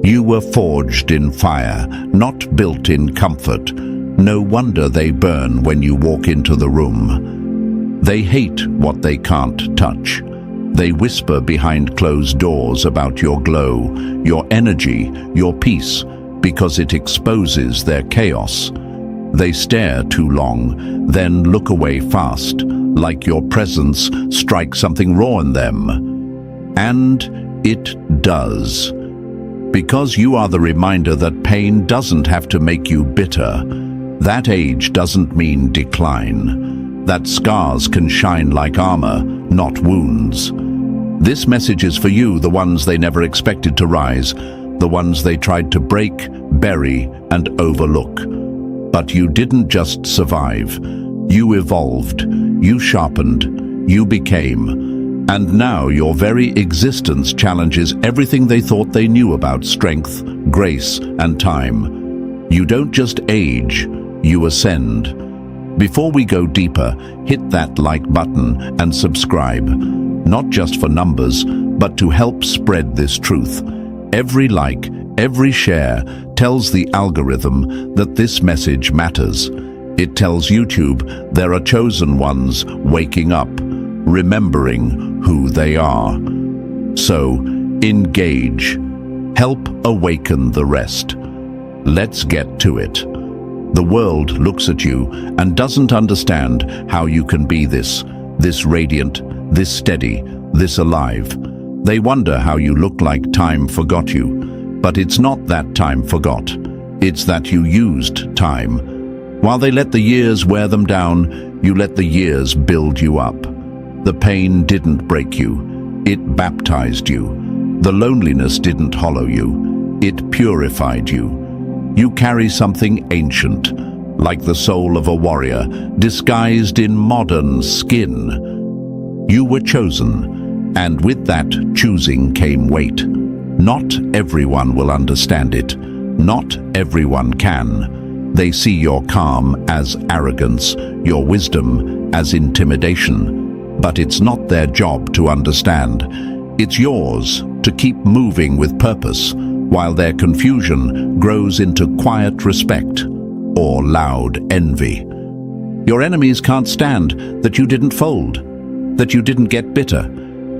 You were forged in fire, not built in comfort. No wonder they burn when you walk into the room. They hate what they can't touch. They whisper behind closed doors about your glow, your energy, your peace, because it exposes their chaos. They stare too long, then look away fast, like your presence strikes something raw in them. And it does. Because you are the reminder that pain doesn't have to make you bitter. That age doesn't mean decline. That scars can shine like armor, not wounds. This message is for you, the ones they never expected to rise, the ones they tried to break, bury, and overlook. But you didn't just survive. You evolved, you sharpened, you became. And now your very existence challenges everything they thought they knew about strength, grace, and time. You don't just age, you ascend. Before we go deeper, hit that like button and subscribe. Not just for numbers, but to help spread this truth. Every like, every share tells the algorithm that this message matters. It tells YouTube there are chosen ones waking up, remembering who they are. So, engage. Help awaken the rest. Let's get to it. The world looks at you and doesn't understand how you can be this radiant, this steady, this alive. They wonder how you look like time forgot you. But it's not that time forgot. It's that you used time. While they let the years wear them down, you let the years build you up. The pain didn't break you. It baptized you. The loneliness didn't hollow you. It purified you. You carry something ancient, like the soul of a warrior, disguised in modern skin. You were chosen, and with that choosing came weight. Not everyone will understand it. Not everyone can. They see your calm as arrogance, your wisdom as intimidation. But it's not their job to understand. It's yours to keep moving with purpose, while their confusion grows into quiet respect or loud envy. Your enemies can't stand that you didn't fold, that you didn't get bitter,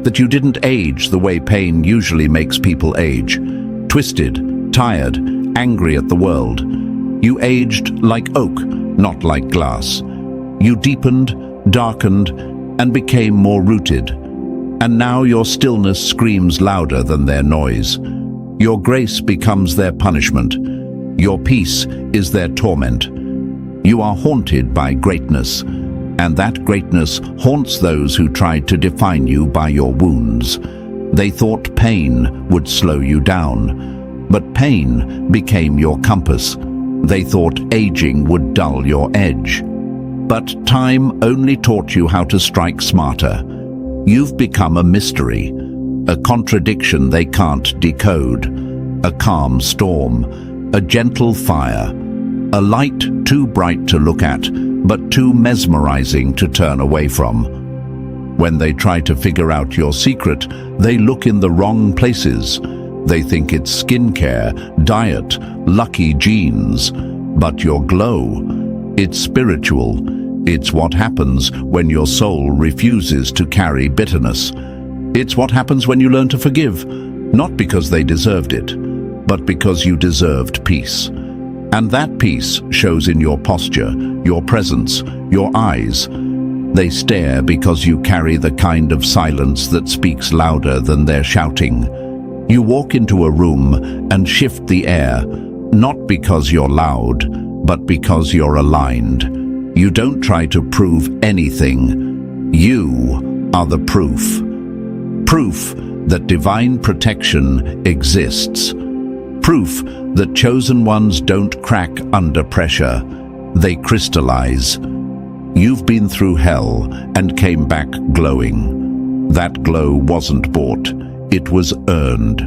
that you didn't age the way pain usually makes people age. Twisted, tired, angry at the world. You aged like oak, not like glass. You deepened, darkened, and became more rooted. And now your stillness screams louder than their noise. Your grace becomes their punishment. Your peace is their torment. You are haunted by greatness, and that greatness haunts those who tried to define you by your wounds. They thought pain would slow you down, but pain became your compass. They thought aging would dull your edge. But time only taught you how to strike smarter. You've become a mystery, a contradiction they can't decode, a calm storm, a gentle fire, a light too bright to look at, but too mesmerizing to turn away from. When they try to figure out your secret, they look in the wrong places. They think it's skincare, diet, lucky genes. But your glow, it's spiritual. It's what happens when your soul refuses to carry bitterness. It's what happens when you learn to forgive, not because they deserved it, but because you deserved peace. And that peace shows in your posture, your presence, your eyes. They stare because you carry the kind of silence that speaks louder than their shouting. You walk into a room and shift the air, not because you're loud, but because you're aligned. You don't try to prove anything. You are the proof. Proof that divine protection exists. Proof that chosen ones don't crack under pressure. They crystallize. You've been through hell and came back glowing. That glow wasn't bought. It was earned.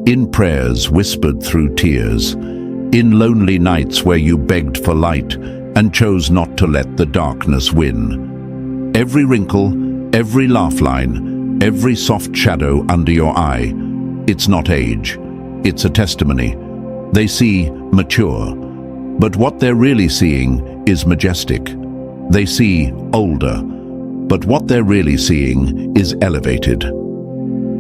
In prayers whispered through tears. In lonely nights where you begged for light and chose not to let the darkness win. Every wrinkle, every laugh line, every soft shadow under your eye, it's not age. it's a testimony. They see mature, but what they're really seeing is majestic. They see older, but what they're really seeing is elevated.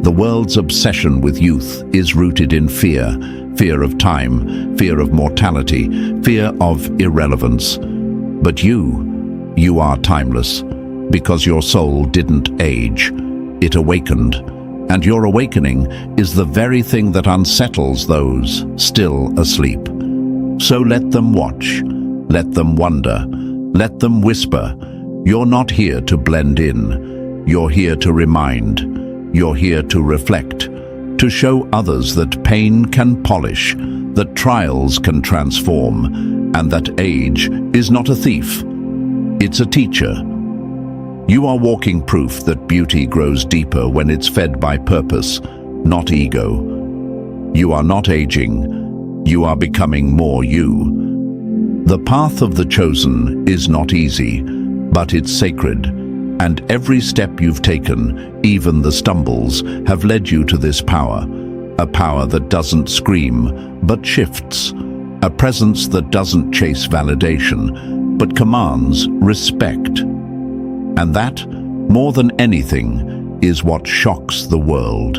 The world's obsession with youth is rooted in fear. Fear of time, fear of mortality, fear of irrelevance. But you are timeless, because your soul didn't age. It awakened, and your awakening is the very thing that unsettles those still asleep. So let them watch, let them wonder, let them whisper. You're not here to blend in. You're here to remind. You're here to reflect, to show others that pain can polish, that trials can transform, and that age is not a thief. It's a teacher. You are walking proof that beauty grows deeper when it's fed by purpose, not ego. You are not aging. You are becoming more you. The path of the chosen is not easy, but it's sacred. And every step you've taken, even the stumbles, have led you to this power. A power that doesn't scream, but shifts. A presence that doesn't chase validation, but commands respect. And that, more than anything, is what shocks the world.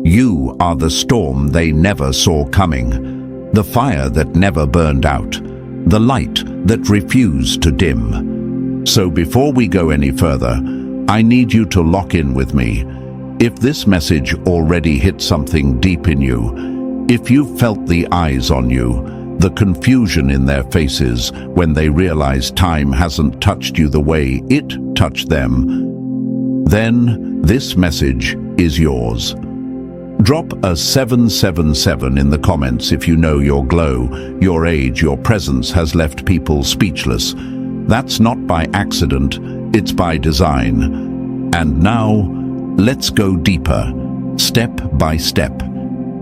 You are the storm they never saw coming, the fire that never burned out, the light that refused to dim. So before we go any further, I need you to lock in with me. If this message already hit something deep in you, if you've felt the eyes on you, the confusion in their faces when they realize time hasn't touched you the way it touched them, then this message is yours. Drop a 777 in the comments if you know your glow, your age, your presence has left people speechless. That's not by accident, it's by design. And now, let's go deeper, step by step.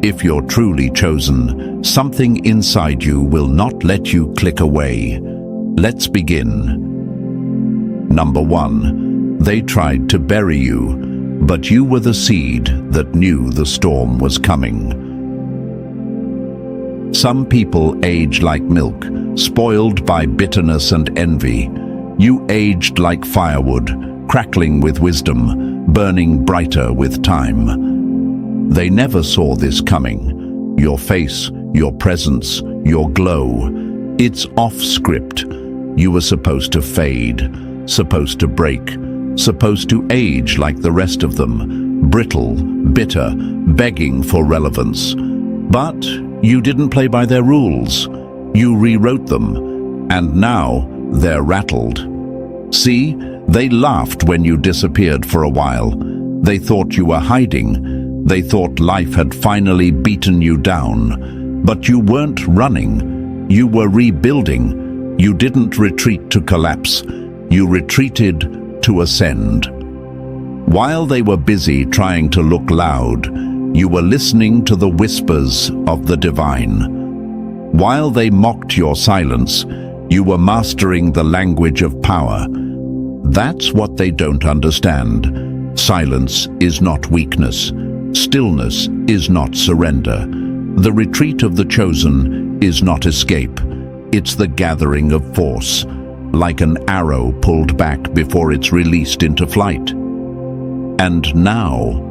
If you're truly chosen, something inside you will not let you click away. Let's begin. Number 1, they tried to bury you, but you were the seed that knew the storm was coming. Some people age like milk, spoiled by bitterness and envy. You aged like firewood, crackling with wisdom, burning brighter with time. They never saw this coming. Your face, your presence, your glow. It's off script. You were supposed to fade, supposed to break, supposed to age like the rest of them, brittle, bitter, begging for relevance. But you didn't play by their rules. You rewrote them, and now they're rattled. See, they laughed when you disappeared for a while. They thought you were hiding. They thought life had finally beaten you down. But you weren't running. You were rebuilding. You didn't retreat to collapse. You retreated to ascend. While they were busy trying to look loud, you were listening to the whispers of the divine. While they mocked your silence, you were mastering the language of power. That's what they don't understand. Silence is not weakness. Stillness is not surrender. The retreat of the chosen is not escape. It's the gathering of force, like an arrow pulled back before it's released into flight. And now,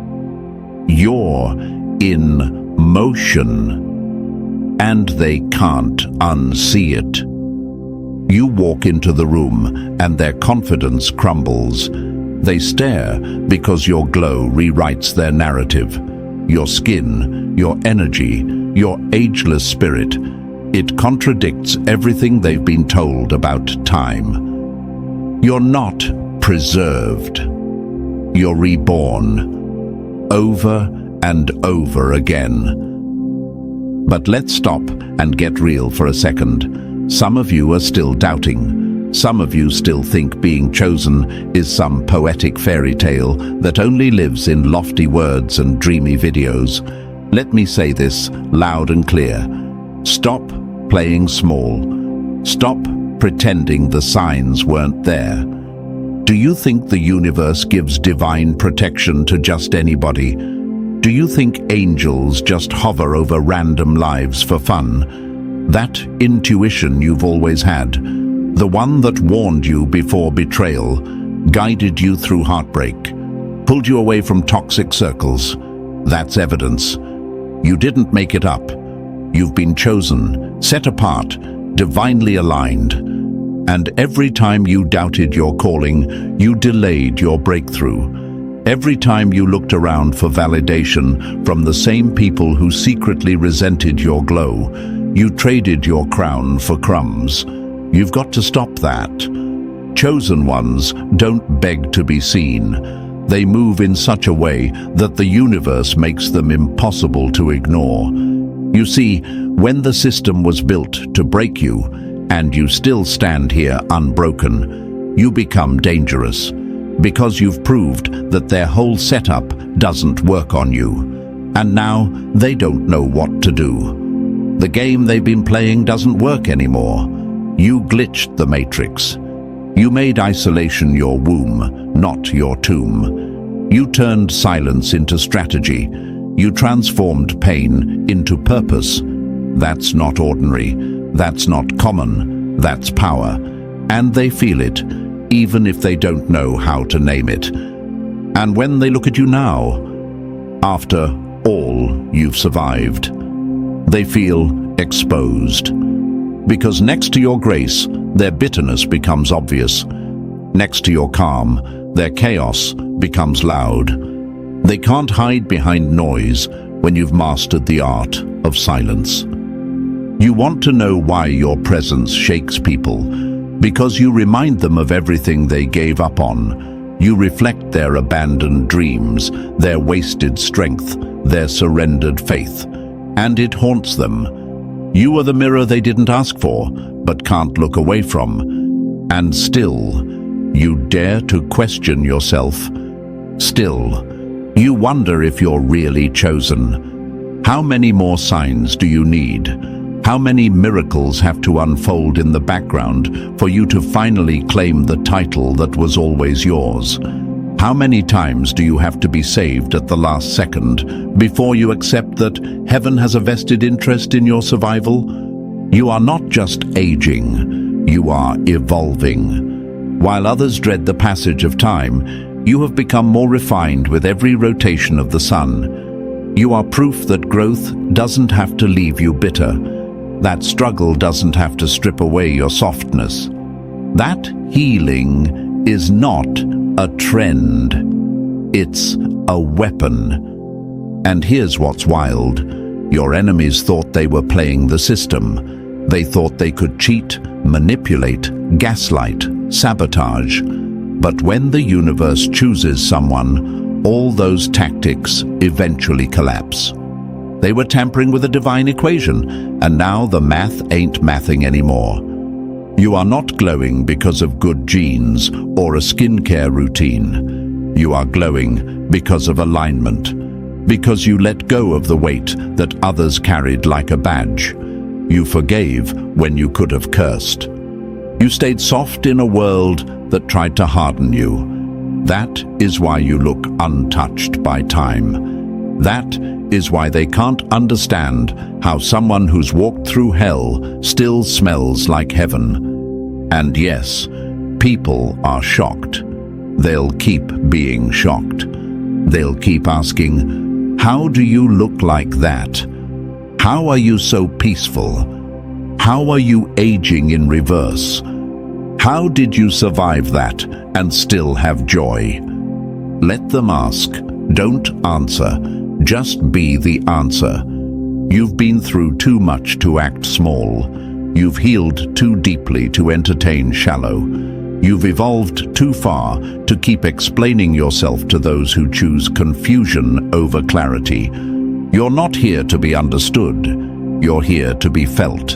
you're in motion, and they can't unsee it. You walk into the room, and their confidence crumbles. They stare because your glow rewrites their narrative. Your skin, your energy, your ageless spirit. It contradicts everything they've been told about time. You're not preserved. You're reborn, over and over again. But let's stop and get real for a second. Some of you are still doubting. Some of you still think being chosen is some poetic fairy tale that only lives in lofty words and dreamy videos. Let me say this loud and clear. Stop playing small. Stop pretending the signs weren't there. Do you think the universe gives divine protection to just anybody? Do you think angels just hover over random lives for fun? That intuition you've always had, the one that warned you before betrayal, guided you through heartbreak, pulled you away from toxic circles, that's evidence. You didn't make it up. You've been chosen, set apart, divinely aligned. And every time you doubted your calling, you delayed your breakthrough. Every time you looked around for validation from the same people who secretly resented your glow, you traded your crown for crumbs. You've got to stop that. Chosen ones don't beg to be seen. They move in such a way that the universe makes them impossible to ignore. You see, when the system was built to break you, and you still stand here unbroken, you become dangerous, because you've proved that their whole setup doesn't work on you. And now they don't know what to do. The game they've been playing doesn't work anymore. You glitched the matrix. You made isolation your womb, not your tomb. You turned silence into strategy. You transformed pain into purpose. That's not ordinary. That's not common. That's power. And they feel it, even if they don't know how to name it. And when they look at you now, after all you've survived, they feel exposed. Because next to your grace, their bitterness becomes obvious. Next to your calm, their chaos becomes loud. They can't hide behind noise when you've mastered the art of silence. You want to know why your presence shakes people, because you remind them of everything they gave up on. You reflect their abandoned dreams, their wasted strength, their surrendered faith, and it haunts them. You are the mirror they didn't ask for, but can't look away from. And still, you dare to question yourself. Still, you wonder if you're really chosen. How many more signs do you need? How many miracles have to unfold in the background for you to finally claim the title that was always yours? How many times do you have to be saved at the last second before you accept that heaven has a vested interest in your survival? You are not just aging, you are evolving. While others dread the passage of time, you have become more refined with every rotation of the sun. You are proof that growth doesn't have to leave you bitter. That struggle doesn't have to strip away your softness. That healing is not a trend. It's a weapon. And here's what's wild. Your enemies thought they were playing the system. They thought they could cheat, manipulate, gaslight, sabotage. But when the universe chooses someone, all those tactics eventually collapse. They were tampering with a divine equation, and now the math ain't mathing anymore. You are not glowing because of good genes or a skincare routine. You are glowing because of alignment, because you let go of the weight that others carried like a badge. You forgave when you could have cursed. You stayed soft in a world that tried to harden you. That is why you look untouched by time. That is why they can't understand how someone who's walked through hell still smells like heaven. And yes, people are shocked. They'll keep being shocked. They'll keep asking, how do you look like that? How are you so peaceful? How are you aging in reverse? How did you survive that and still have joy? Let them ask. Don't answer. Just be the answer. You've been through too much to act small. You've healed too deeply to entertain shallow. You've evolved too far to keep explaining yourself to those who choose confusion over clarity. You're not here to be understood. You're here to be felt,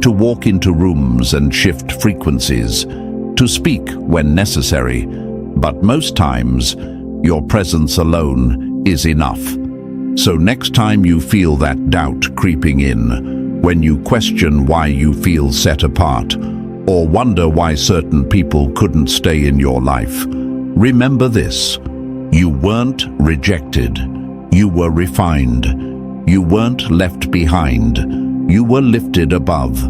to walk into rooms and shift frequencies, to speak when necessary. But most times, your presence alone is enough. So next time you feel that doubt creeping in, when you question why you feel set apart, or wonder why certain people couldn't stay in your life, remember this: you weren't rejected. You were refined. You weren't left behind. You were lifted above.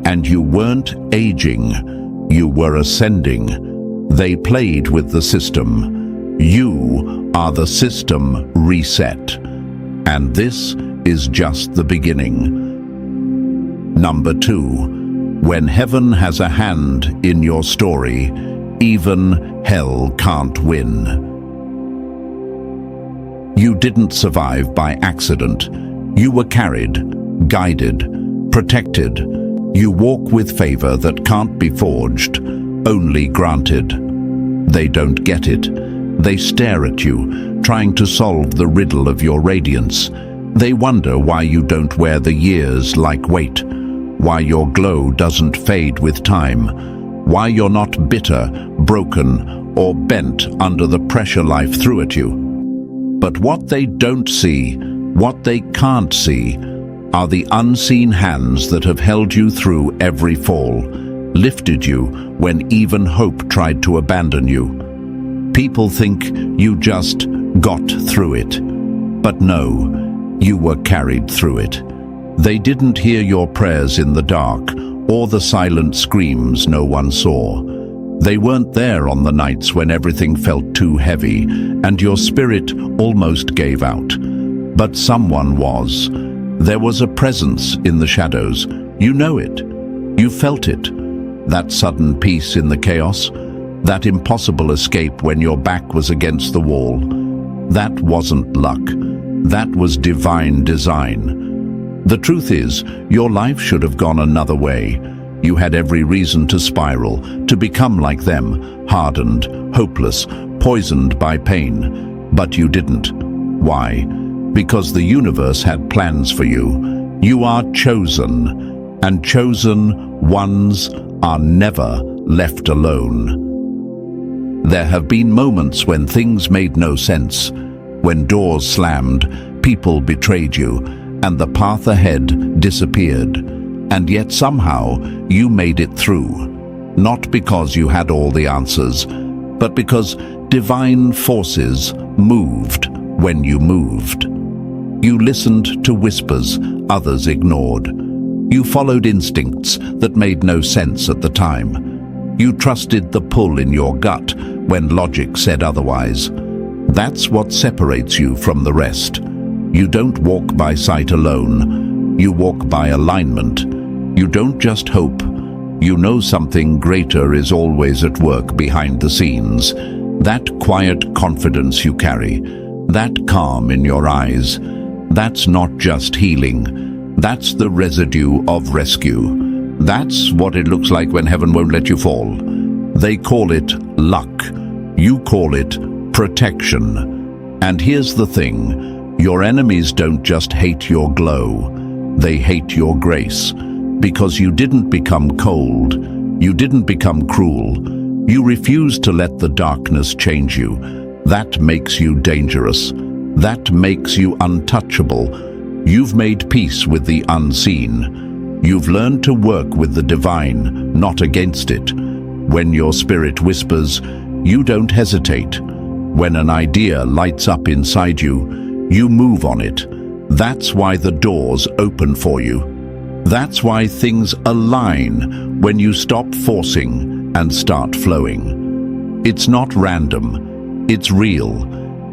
And you weren't aging. You were ascending. They played with the system. You are the system reset. And this is just the beginning. Number 2, when heaven has a hand in your story, even hell can't win. You didn't survive by accident. You were carried, guided, protected. You walk with favor that can't be forged, only granted. They don't get it. They stare at you, trying to solve the riddle of your radiance. They wonder why you don't wear the years like weight, why your glow doesn't fade with time, why you're not bitter, broken, or bent under the pressure life threw at you. But what they don't see, what they can't see, are the unseen hands that have held you through every fall, lifted you when even hope tried to abandon you. People think you just got through it. But no, you were carried through it. They didn't hear your prayers in the dark or the silent screams no one saw. They weren't there on the nights when everything felt too heavy and your spirit almost gave out. But someone was. There was a presence in the shadows. You know it. You felt it. That sudden peace in the chaos. That impossible escape when your back was against the wall. That wasn't luck. That was divine design. The truth is, your life should have gone another way. You had every reason to spiral, to become like them, hardened, hopeless, poisoned by pain. But you didn't. Why? Because the universe had plans for you. You are chosen, and chosen ones are never left alone. There have been moments when things made no sense, when doors slammed, people betrayed you, and the path ahead disappeared. And yet somehow you made it through, not because you had all the answers, but because divine forces moved when you moved. You listened to whispers others ignored. You followed instincts that made no sense at the time. You trusted the pull in your gut when logic said otherwise. That's what separates you from the rest. You don't walk by sight alone. You walk by alignment. You don't just hope. You know something greater is always at work behind the scenes. That quiet confidence you carry, that calm in your eyes, that's not just healing. That's the residue of rescue. That's what it looks like when heaven won't let you fall. They call it luck. You call it protection. And here's the thing. Your enemies don't just hate your glow. They hate your grace. Because you didn't become cold, you didn't become cruel, you refused to let the darkness change you. That makes you dangerous. That makes you untouchable. You've made peace with the unseen. You've learned to work with the divine, not against it. When your spirit whispers, you don't hesitate. When an idea lights up inside you, you move on it. That's why the doors open for you. That's why things align when you stop forcing and start flowing. It's not random. It's real.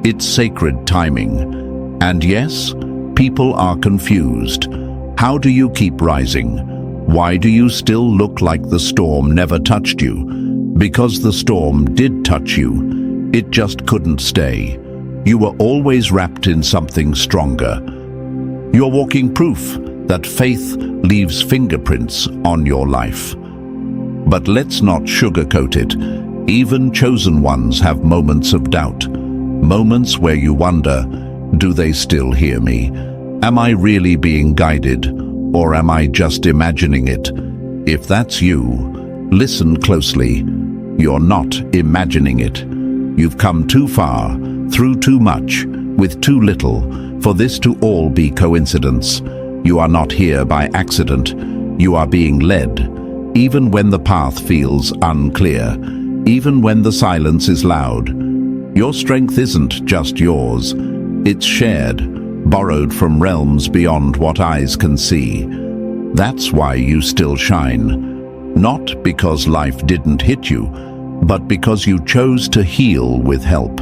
It's sacred timing. And yes, people are confused. How do you keep rising? Why do you still look like the storm never touched you? Because the storm did touch you. It just couldn't stay. You were always wrapped in something stronger. You're walking proof that faith leaves fingerprints on your life. But let's not sugarcoat it. Even chosen ones have moments of doubt. Moments where you wonder, do they still hear me? Am I really being guided? Or am I just imagining it? If that's you, listen closely. You're not imagining it. You've come too far, through too much, with too little, for this to all be coincidence. You are not here by accident. You are being led, even when the path feels unclear, even when the silence is loud. Your strength isn't just yours. It's shared, borrowed from realms beyond what eyes can see. That's why you still shine. Not because life didn't hit you, but because you chose to heal with help.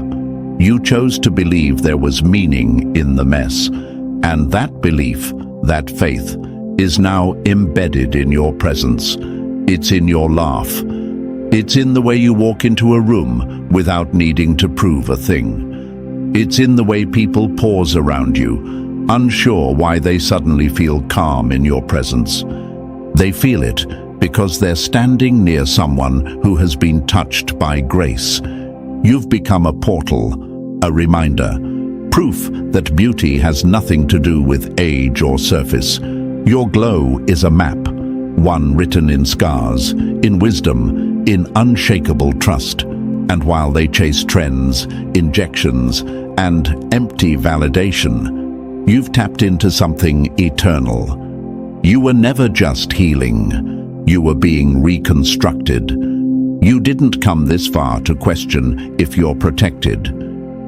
You chose to believe there was meaning in the mess. And that belief, that faith, is now embedded in your presence. It's in your laugh. It's in the way you walk into a room without needing to prove a thing. It's in the way people pause around you, unsure why they suddenly feel calm in your presence. They feel it because they're standing near someone who has been touched by grace. You've become a portal, a reminder, proof that beauty has nothing to do with age or surface. Your glow is a map, one written in scars, in wisdom, in unshakable trust. And while they chase trends, injections, and empty validation, you've tapped into something eternal. You were never just healing. You were being reconstructed. You didn't come this far to question if you're protected.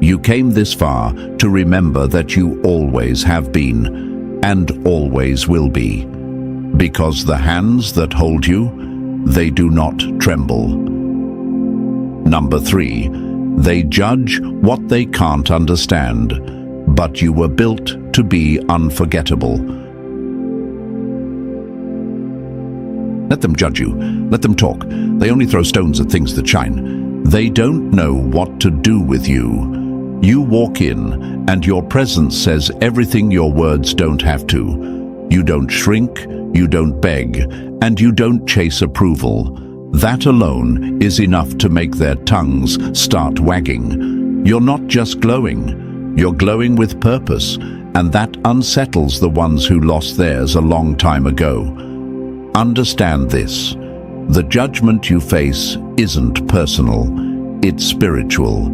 You came this far to remember that you always have been, and always will be. Because the hands that hold you, they do not tremble. Number 3, they judge what they can't understand, but you were built to be unforgettable. Let them judge you. Let them talk. They only throw stones at things that shine. They don't know what to do with you. You walk in, and your presence says everything your words don't have to. You don't shrink, you don't beg, and you don't chase approval. That alone is enough to make their tongues start wagging. You're not just glowing, you're glowing with purpose, and that unsettles the ones who lost theirs a long time ago. Understand this. The judgment you face isn't personal, it's spiritual.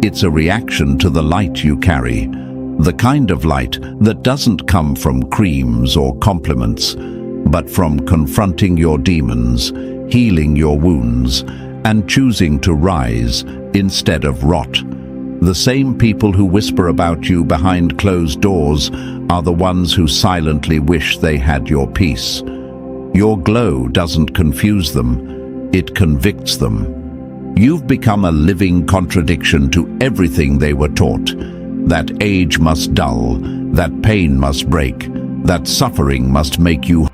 It's a reaction to the light you carry, the kind of light that doesn't come from creams or compliments, but from confronting your demons, healing your wounds, and choosing to rise instead of rot. The same people who whisper about you behind closed doors are the ones who silently wish they had your peace. Your glow doesn't confuse them, it convicts them. You've become a living contradiction to everything they were taught. That age must dull, that pain must break, that suffering must make you